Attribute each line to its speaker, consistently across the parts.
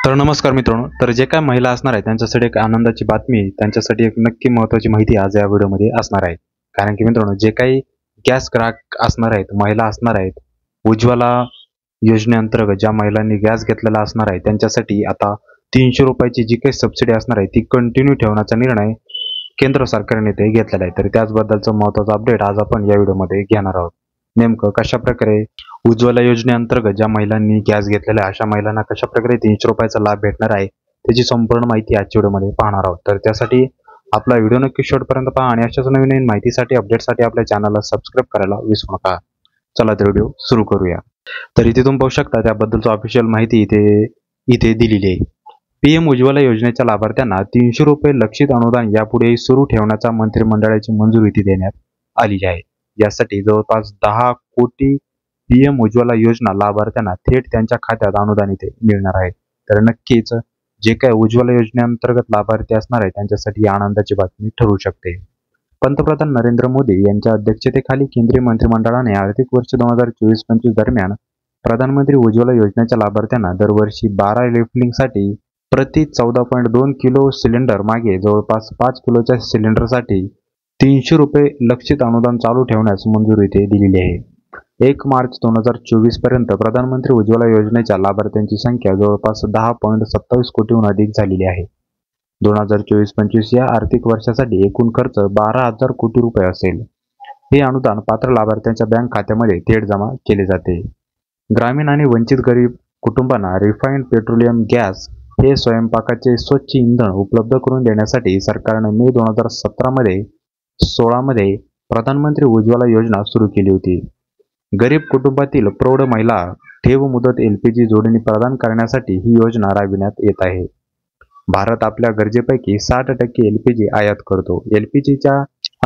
Speaker 1: तर नमस्कार मित्रांनो, तर जे काय महिला असणार आहेत त्यांच्यासाठी एक आनंदाची बातमी, त्यांच्यासाठी एक नक्की महत्त्वाची माहिती आज या व्हिडिओमध्ये असणार आहे. कारण की मित्रांनो, जे काही गॅस ग्राहक असणार आहेत, महिला असणार आहेत, उज्ज्वला योजनेअंतर्गत ज्या महिलांनी गॅस घेतलेला असणार आहे त्यांच्यासाठी आता ₹300 ची जी काही सबसिडी असणार आहे ती कंटिन्यू ठेवण्याचा निर्णय केंद्र सरकारने ते घेतलेला आहे. तर त्याचबद्दलचं महत्त्वाचं अपडेट आज आपण या व्हिडिओमध्ये घेणार आहोत. नेमकं कशाप्रकारे उज्ज्वला योजनेअंतर्गत ज्या महिलांनी गॅस घेतलेला आहे अशा महिलांना कशाप्रकारे ₹300 लाभ भेटणार आहे त्याची संपूर्ण माहिती आजच्या व्हिडिओमध्ये पाहणार आहोत. तर त्यासाठी आपला व्हिडिओ नक्की शेवटपर्यंत पहा आणि अशाच नवीन नवीन माहितीसाठी अपडेटसाठी आपल्या चॅनलला सबस्क्राईब करायला विसरू नका. चला तर व्हिडिओ सुरू करूया. तर इथे तुम्ही पाहू शकता त्याबद्दलची ऑफिशियल माहिती इथे दिलेली आहे. पीएम उज्ज्वला योजनेच्या लाभार्थ्यांना ₹300 लक्षित अनुदान यापुढेही सुरू ठेवण्याचा मंत्रिमंडळाची मंजुरी देण्यात आली आहे. यासाठी जवळपास 10 कोटी पीएम उज्ज्वला योजना लाभार्थ्यांना थेट त्यांच्या खात्यात अनुदान इथे मिळणार आहे. तर नक्कीच जे काय उज्ज्वला योजनेअंतर्गत लाभार्थी असणार आहे त्यांच्यासाठी ही आनंदाची बातमी ठरू शकते. पंतप्रधान नरेंद्र मोदी यांच्या अध्यक्षतेखाली केंद्रीय मंत्रिमंडळाने आर्थिक वर्ष 2024-25 दरम्यान प्रधानमंत्री उज्ज्वला योजनेच्या लाभार्थ्यांना दरवर्षी 12 रिफिलिंगसाठी प्रति 14.2 किलो सिलेंडर मागे जवळपास 5 किलोच्या सिलेंडरसाठी ₹300 लक्षित अनुदान चालू ठेवण्यास मंजुरी दिलेली आहे. 1 मार्च 2024 पर्यंत प्रधानमंत्री उज्ज्वला योजनेच्या लाभार्थ्यांची संख्या जवळपास 10.27 कोटीहून अधिक झालेली आहे. 2024-25 या आर्थिक वर्षासाठी एकूण खर्च 12,000 कोटी रुपये असेल. हे अनुदान पात्र लाभार्थ्यांच्या बँक खात्यामध्ये थेट जमा केले जाते. ग्रामीण आणि वंचित गरीब कुटुंबांना रिफाईंड पेट्रोलियम गॅस हे स्वयंपाकाचे स्वच्छ इंधन उपलब्ध करून देण्यासाठी सरकारने मे 2016 मध्ये प्रधानमंत्री उज्ज्वला योजना सुरू केली होती. गरीब कुटुंबातील प्रौढ महिला ठेव मुदत एलपीजी जोडणी प्रदान करण्यासाठी ही योजना राबविण्यात येत आहे. भारत आपल्या गरजेपैकी 60% एलपीजी आयात करतो. एलपीजीच्या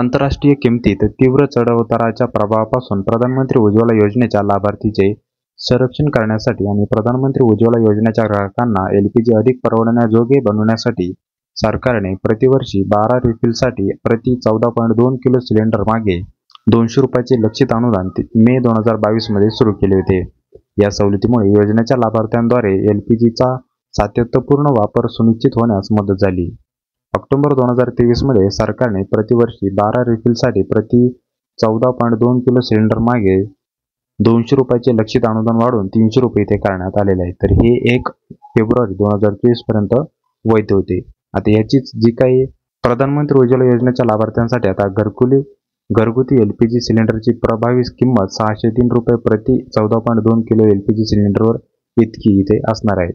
Speaker 1: आंतरराष्ट्रीय किमतीत तीव्र चढउताराच्या प्रभावापासून प्रधानमंत्री उज्ज्वला योजनेच्या लाभार्थीचे संरक्षण करण्यासाठी आणि प्रधानमंत्री उज्ज्वला योजनेच्या ग्राहकांना एलपीजी अधिक परवडण्याजोगे बनवण्यासाठी सरकारने प्रतिवर्षी 12 रिफिलसाठी प्रति 14.2 किलो सिलेंडर मागे ₹200 चे लक्षित अनुदान मे 2022 मध्ये सुरू केले होते. या सवलतीमुळे योजनेच्या लाभार्थ्यांद्वारे एलपीजीचा सातत्यपूर्ण वापर सुनिश्चित होण्यास मदत झाली. ऑक्टोबर 2023 मध्ये सरकारने प्रतिवर्षी 12 रिफिलसाठी प्रति 14.2 किलो सिलेंडर मागे ₹200 चे लक्षित अनुदान वाढवून ₹300 इथे करण्यात आलेले आहे. तर हे 1 फेब्रुवारी 2023 पर्यंत वैध होते. आता याचीच जी काही प्रधानमंत्री उज्ज्वला योजनेच्या लाभार्थ्यांसाठी आता घरगुती एलपीजी सिलेंडरची प्रभावी किंमत ₹603 प्रति 14.2 किलो एलपीजी सिलेंडरवर इतकी इथे असणार आहे.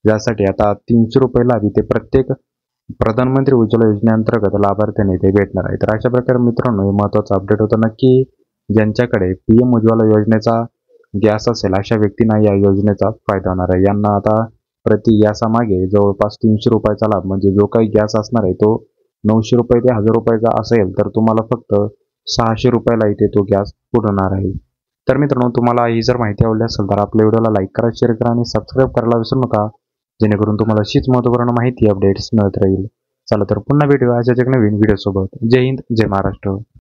Speaker 1: ज्यासाठी आता ₹300 लाभ इथे प्रत्येक प्रधानमंत्री उज्ज्वला योजनेअंतर्गत लाभार्थ्यांना इथे भेटणार आहे. तर अशा प्रकारे मित्रांनो हे महत्त्वाचं अपडेट होतं. नक्की ज्यांच्याकडे पीएम उज्ज्वला योजनेचा गॅस असेल अशा व्यक्तींना या योजनेचा फायदा होणार आहे. यांना आता प्रति गॅसामागे जवळपास ₹300 लाभ म्हणजे जो काही गॅस असणार आहे तो ₹900 ते ₹1000 असेल तर तुम्हाला फक्त ₹600 इथे तो गॅस पुरवणार आहे. तर मित्रांनो तुम्हाला ही जर माहिती आवडली असेल तर आपल्या व्हिडिओला लाईक करा, शेअर करा आणि सबस्क्राईब करायला विसरू नका, जेणेकरून तुम्हाला अशीच महत्त्वपूर्ण माहिती अपडेट्स मिळत राहील. चला तर पुन्हा भेटूया अशाच एक नवीन व्हिडिओ सोबत. जय हिंद, जय महाराष्ट्र.